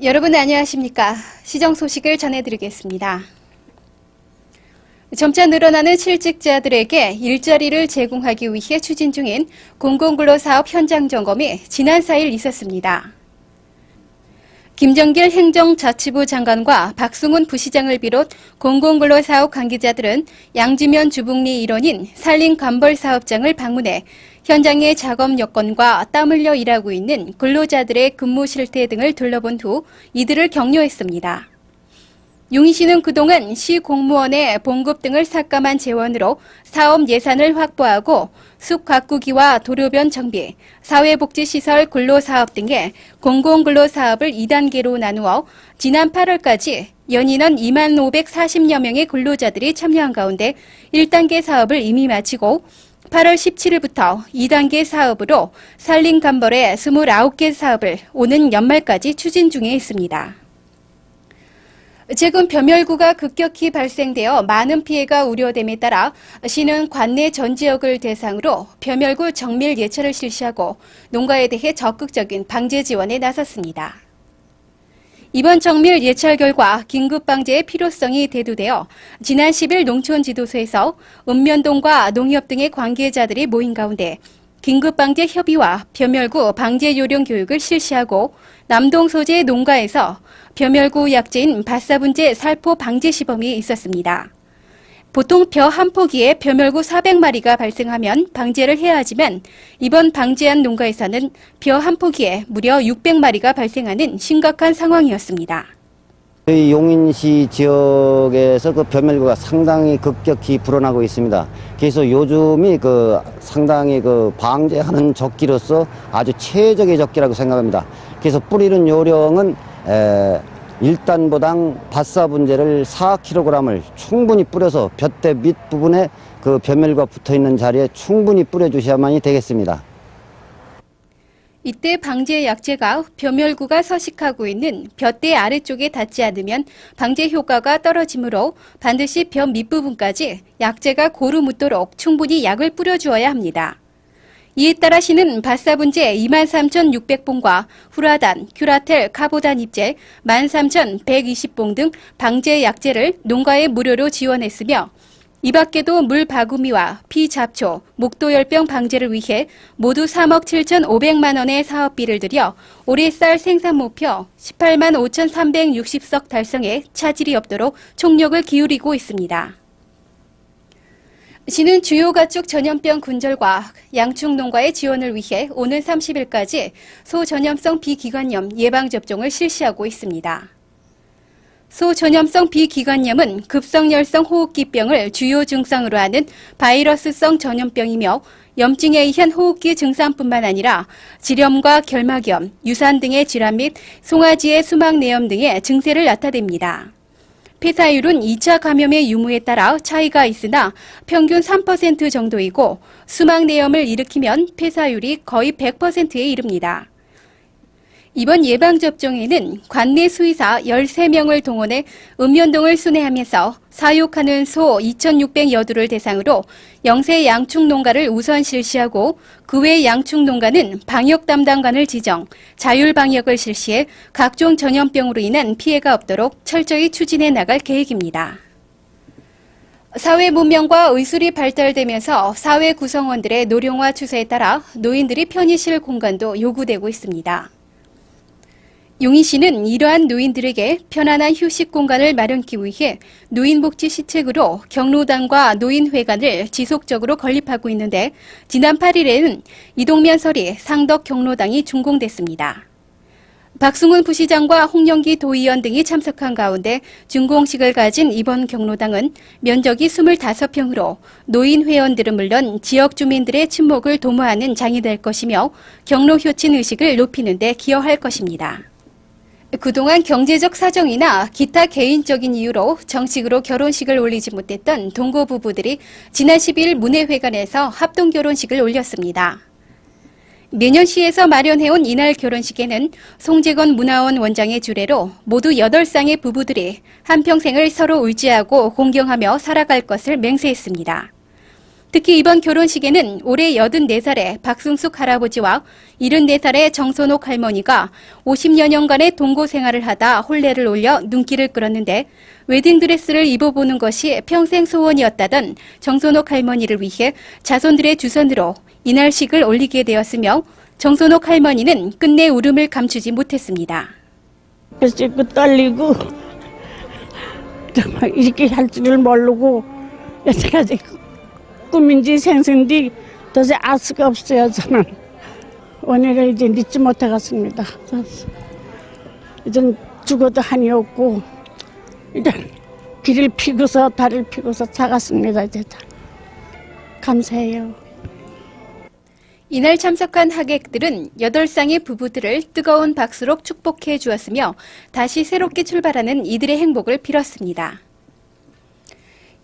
여러분 안녕하십니까? 시정 소식을 전해드리겠습니다. 점차 늘어나는 실직자들에게 일자리를 제공하기 위해 추진 중인 공공근로사업 현장 점검이 지난 4일 있었습니다. 김정길 행정자치부 장관과 박승훈 부시장을 비롯 공공근로사업 관계자들은 양지면 주북리 일원인 산림감벌사업장을 방문해 현장의 작업 여건과 땀 흘려 일하고 있는 근로자들의 근무 실태 등을 둘러본 후 이들을 격려했습니다. 용인시는 그동안 시 공무원의 봉급 등을 삭감한 재원으로 사업 예산을 확보하고 숲 가꾸기와 도로변 정비, 사회복지시설 근로사업 등의 공공근로사업을 2단계로 나누어 지난 8월까지 연인원 2540여 명의 근로자들이 참여한 가운데 1단계 사업을 이미 마치고 8월 17일부터 2단계 사업으로 산림감벌의 29개 사업을 오는 연말까지 추진 중에 있습니다. 최근 벼멸구가 급격히 발생되어 많은 피해가 우려됨에 따라 시는 관내 전 지역을 대상으로 벼멸구 정밀 예찰을 실시하고 농가에 대해 적극적인 방제 지원에 나섰습니다. 이번 정밀 예찰 결과 긴급 방제의 필요성이 대두되어 지난 10일 농촌지도소에서 읍면동과 농협 등의 관계자들이 모인 가운데 긴급방제 협의와 벼멸구 방제 요령 교육을 실시하고 남동 소재 농가에서 벼멸구 약재인 밭사분제 살포 방제 시범이 있었습니다. 보통 벼 한 포기에 벼멸구 400마리가 발생하면 방제를 해야 하지만 이번 방제한 농가에서는 벼 한 포기에 무려 600마리가 발생하는 심각한 상황이었습니다. 저희 용인시 지역에서 그 벼멸구가 상당히 급격히 불어나고 있습니다. 그래서 요즘이 상당히 방제하는 적기로서 아주 최적의 적기라고 생각합니다. 그래서 뿌리는 요령은 1단보당 밭사분제를 4kg을 충분히 뿌려서 볕대 밑부분에 그 벼멸구가 붙어있는 자리에 충분히 뿌려주셔야만이 되겠습니다. 이때 방제 약재가 벼멸구가 서식하고 있는 볕대 아래쪽에 닿지 않으면 방제 효과가 떨어지므로 반드시 벼 밑부분까지 약재가 고루 묻도록 충분히 약을 뿌려주어야 합니다. 이에 따라 시는 밭사분제 23,600봉과 후라단, 큐라텔, 카보단 입제 13,120봉 등 방제 약재를 농가에 무료로 지원했으며 이 밖에도 물 바구미와 피 잡초, 목도열병 방제를 위해 모두 3억 7,500만 원의 사업비를 들여 올해 쌀 생산 목표 18만 5,360석 달성에 차질이 없도록 총력을 기울이고 있습니다. 시는 주요 가축 전염병 군절과 양축 농가의 지원을 위해 오는 30일까지 소 전염성 비기관염 예방접종을 실시하고 있습니다. 소 전염성 비기관염은 급성열성 호흡기병을 주요 증상으로 하는 바이러스성 전염병이며 염증에 의한 호흡기 증상뿐만 아니라 지렴과 결막염, 유산 등의 질환 및 송아지의 수막내염 등의 증세를 나타냅니다. 폐사율은 2차 감염의 유무에 따라 차이가 있으나 평균 3% 정도이고 수막내염을 일으키면 폐사율이 거의 100%에 이릅니다. 이번 예방접종에는 관내 수의사 13명을 동원해 읍면동을 순회하면서 사육하는 소 2,600여두를 대상으로 영세 양축 농가를 우선 실시하고 그 외 양축 농가는 방역 담당관을 지정, 자율 방역을 실시해 각종 전염병으로 인한 피해가 없도록 철저히 추진해 나갈 계획입니다. 사회 문명과 의술이 발달되면서 사회 구성원들의 노령화 추세에 따라 노인들이 편히 쉴 공간도 요구되고 있습니다. 용인시는 이러한 노인들에게 편안한 휴식 공간을 마련하기 위해 노인복지 시책으로 경로당과 노인회관을 지속적으로 건립하고 있는데 지난 8일에는 이동면서리 상덕 경로당이 준공됐습니다. 박승훈 부시장과 홍영기 도의원 등이 참석한 가운데 준공식을 가진 이번 경로당은 면적이 25평으로 노인 회원들은 물론 지역 주민들의 친목을 도모하는 장이 될 것이며 경로 효친 의식을 높이는 데 기여할 것입니다. 그동안 경제적 사정이나 기타 개인적인 이유로 정식으로 결혼식을 올리지 못했던 동거 부부들이 지난 10일 문해회관에서 합동결혼식을 올렸습니다. 매년 시에서 마련해온 이날 결혼식에는 송재건 문화원 원장의 주례로 모두 8쌍의 부부들이 한평생을 서로 의지하고 공경하며 살아갈 것을 맹세했습니다. 특히 이번 결혼식에는 올해 84살의 박승숙 할아버지와 74살의 정선옥 할머니가 50여 년간의 동거 생활을 하다 혼례를 올려 눈길을 끌었는데 웨딩드레스를 입어보는 것이 평생 소원이었다던 정선옥 할머니를 위해 자손들의 주선으로 이날식을 올리게 되었으며 정선옥 할머니는 끝내 울음을 감추지 못했습니다. 그래서 떨리고 정말 이렇게 할 줄을 모르고 여태까지 꿈인지 생생인지 도저히 알 수가 없어요. 저는 오늘을 이제 믿지 못하겠습니다. 이젠 죽어도 한이 없고 이런 길을 피고서 다리를 피고서 사갔습니다. 이제 다 감사해요. 이날 참석한 하객들은 8쌍의 부부들을 뜨거운 박수로 축복해 주었으며 다시 새롭게 출발하는 이들의 행복을 빌었습니다.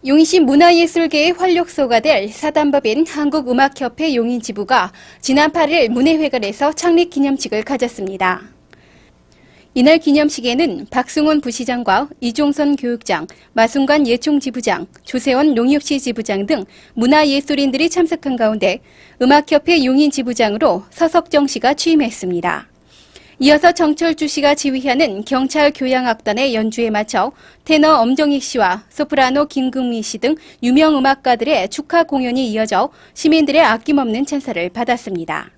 용인시 문화예술계의 활력소가 될 사단법인 한국음악협회 용인지부가 지난 8일 문예회관에서 창립기념식을 가졌습니다. 이날 기념식에는 박승훈 부시장과 이종선 교육장, 마순관 예총지부장, 조세원 농협시 지부장 등 문화예술인들이 참석한 가운데 음악협회 용인지부장으로 서석정 씨가 취임했습니다. 이어서 정철주 씨가 지휘하는 경찰 교향악단의 연주에 맞춰 테너 엄정익 씨와 소프라노 김금미 씨 등 유명 음악가들의 축하 공연이 이어져 시민들의 아낌없는 찬사를 받았습니다.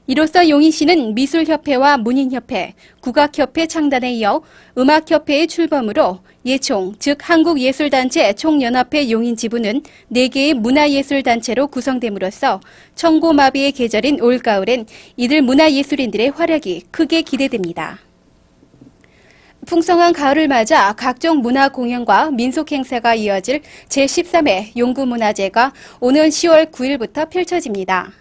이로써 용인시는 미술협회와 문인협회, 국악협회 창단에 이어 음악협회의 출범으로 예총, 즉 한국예술단체 총연합회 용인지부는 4개의 문화예술단체로 구성됨으로써 청고마비의 계절인 올가을엔 이들 문화예술인들의 활약이 크게 기대됩니다. 풍성한 가을을 맞아 각종 문화공연과 민속행사가 이어질 제13회 용구문화제가 오는 10월 9일부터 펼쳐집니다.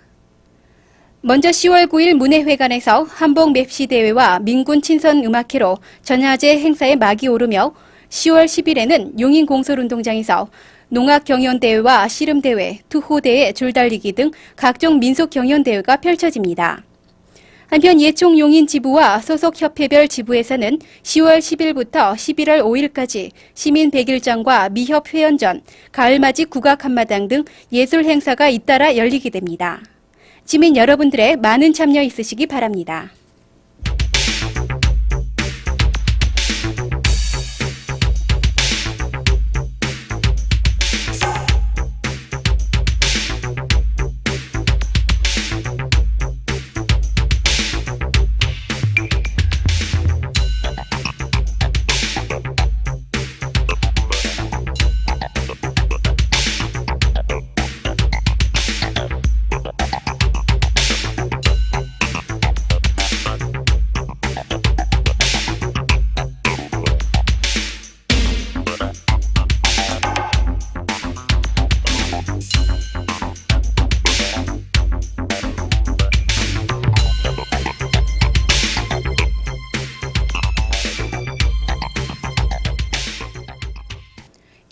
먼저 10월 9일 문예회관에서 한복 맵시대회와 민군 친선음악회로 전야제 행사에 막이 오르며 10월 10일에는 용인공설운동장에서 농악경연대회와 씨름대회, 투호대회, 줄달리기 등 각종 민속경연대회가 펼쳐집니다. 한편 예총 용인지부와 소속협회별 지부에서는 10월 10일부터 11월 5일까지 시민 100일장과 미협회원전, 가을맞이 국악한마당 등 예술행사가 잇따라 열리게 됩니다. 시민 여러분들의 많은 참여 있으시기 바랍니다.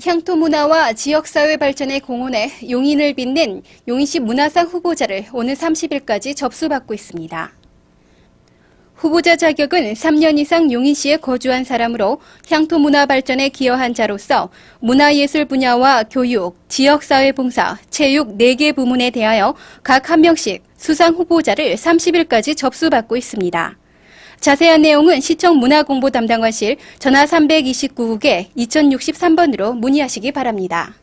향토 문화와 지역사회 발전에 공헌해 용인을 빛낸 용인시 문화상 후보자를 오는 30일까지 접수받고 있습니다. 후보자 자격은 3년 이상 용인시에 거주한 사람으로 향토 문화 발전에 기여한 자로서 문화예술 분야와 교육, 지역사회 봉사, 체육 4개 부문에 대하여 각 1명씩 수상 후보자를 30일까지 접수받고 있습니다. 자세한 내용은 시청 문화공보 담당관실 전화 329국에 2063번으로 문의하시기 바랍니다.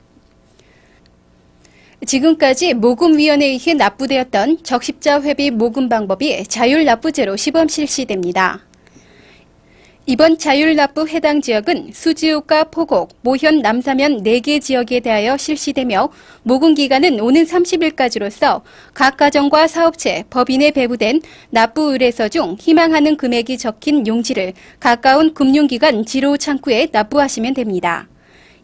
지금까지 모금위원회에 의해 납부되었던 적십자 회비 모금 방법이 자율납부제로 시범 실시됩니다. 이번 자율납부 해당 지역은 수지읍과 포곡, 모현, 남사면 4개 지역에 대하여 실시되며 모금 기간은 오는 30일까지로서 각 가정과 사업체, 법인에 배부된 납부 의뢰서 중 희망하는 금액이 적힌 용지를 가까운 금융기관 지로 창구에 납부하시면 됩니다.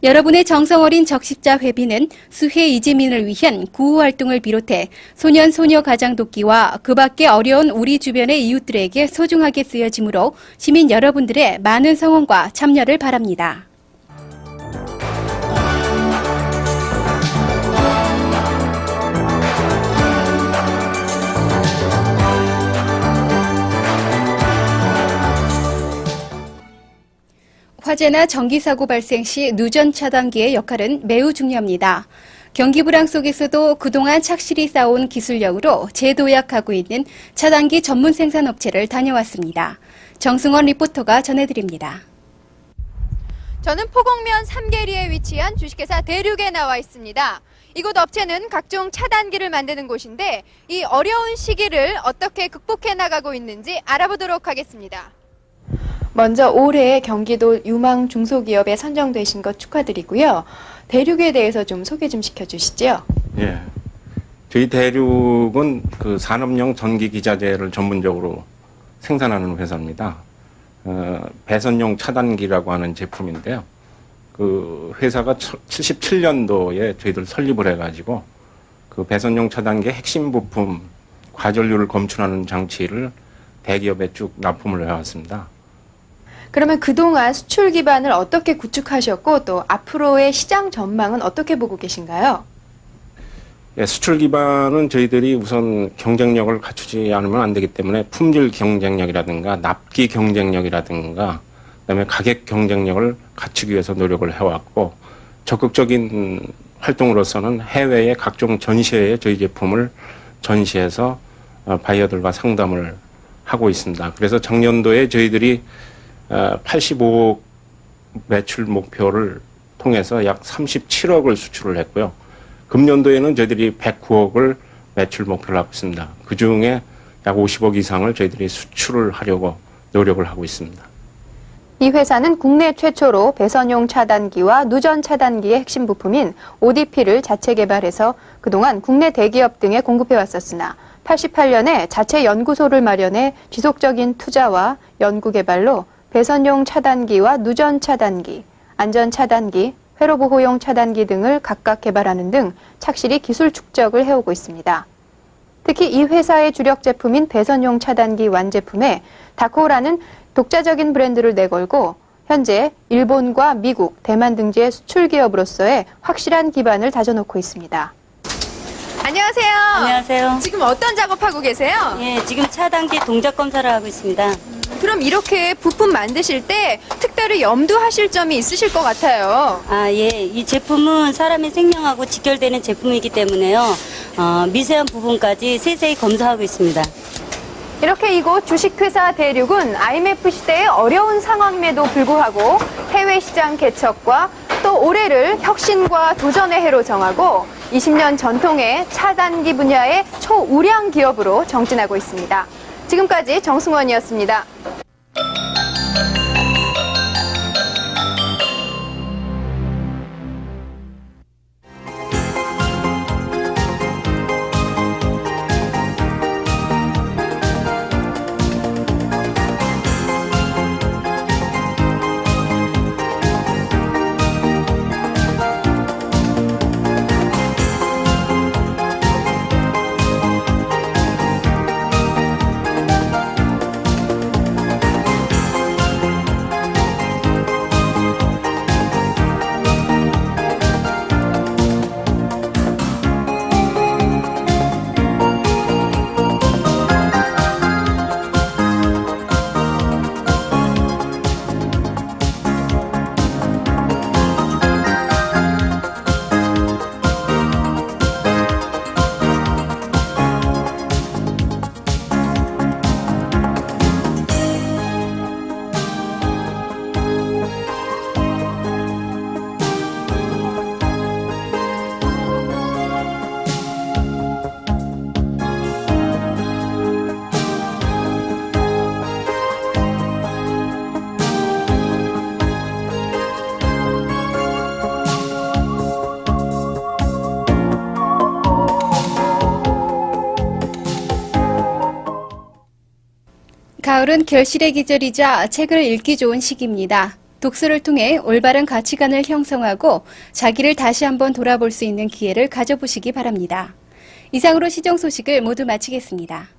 여러분의 정성 어린 적십자 회비는 수혜 이재민을 위한 구호활동을 비롯해 소년 소녀 가장 돕기와 그 밖에 어려운 우리 주변의 이웃들에게 소중하게 쓰여지므로 시민 여러분들의 많은 성원과 참여를 바랍니다. 화재나 전기사고 발생 시 누전 차단기의 역할은 매우 중요합니다. 경기 불황 속에서도 그동안 착실히 쌓아온 기술력으로 재도약하고 있는 차단기 전문 생산업체를 다녀왔습니다. 정승원 리포터가 전해드립니다. 저는 포곡면 삼계리에 위치한 주식회사 대륙에 나와 있습니다. 이곳 업체는 각종 차단기를 만드는 곳인데 이 어려운 시기를 어떻게 극복해 나가고 있는지 알아보도록 하겠습니다. 먼저 올해 경기도 유망 중소기업에 선정되신 것 축하드리고요. 대륙에 대해서 좀 소개 좀 시켜주시죠. 예. 저희 대륙은 그 산업용 전기 기자재를 전문적으로 생산하는 회사입니다. 배선용 차단기라고 하는 제품인데요. 그 회사가 77년도에 저희들 설립을 해가지고 그 배선용 차단기의 핵심 부품 과전류를 검출하는 장치를 대기업에 쭉 납품을 해왔습니다. 그러면 그동안 수출 기반을 어떻게 구축하셨고 또 앞으로의 시장 전망은 어떻게 보고 계신가요? 예, 수출 기반은 저희들이 우선 경쟁력을 갖추지 않으면 안 되기 때문에 품질 경쟁력이라든가 납기 경쟁력이라든가 그다음에 가격 경쟁력을 갖추기 위해서 노력을 해왔고 적극적인 활동으로서는 해외의 각종 전시회에 저희 제품을 전시해서 바이어들과 상담을 하고 있습니다. 그래서 작년도에 저희들이 85억 매출 목표를 통해서 약 37억을 수출을 했고요. 금년도에는 저희들이 109억을 매출 목표를 하고 있습니다. 그중에 약 50억 이상을 저희들이 수출을 하려고 노력을 하고 있습니다. 이 회사는 국내 최초로 배선용 차단기와 누전 차단기의 핵심 부품인 ODP를 자체 개발해서 그동안 국내 대기업 등에 공급해왔었으나 88년에 자체 연구소를 마련해 지속적인 투자와 연구 개발로 배선용 차단기와 누전 차단기, 안전 차단기, 회로 보호용 차단기 등을 각각 개발하는 등 착실히 기술 축적을 해오고 있습니다. 특히 이 회사의 주력 제품인 배선용 차단기 완제품에 다코라는 독자적인 브랜드를 내걸고 현재 일본과 미국, 대만 등지의 수출 기업으로서의 확실한 기반을 다져놓고 있습니다. 안녕하세요. 안녕하세요. 지금 어떤 작업하고 계세요? 예, 지금 차단기 동작 검사를 하고 있습니다. 그럼 이렇게 부품 만드실 때 특별히 염두하실 점이 있으실 것 같아요. 아, 예. 이 제품은 사람의 생명하고 직결되는 제품이기 때문에요. 미세한 부분까지 세세히 검사하고 있습니다. 이렇게 이곳 주식회사 대륙은 IMF 시대의 어려운 상황임에도 불구하고 해외 시장 개척과 또 올해를 혁신과 도전의 해로 정하고 20년 전통의 차단기 분야의 초우량 기업으로 정진하고 있습니다. 지금까지 정승원이었습니다. 가을은 결실의 계절이자 책을 읽기 좋은 시기입니다. 독서를 통해 올바른 가치관을 형성하고 자기를 다시 한번 돌아볼 수 있는 기회를 가져보시기 바랍니다. 이상으로 시정 소식을 모두 마치겠습니다.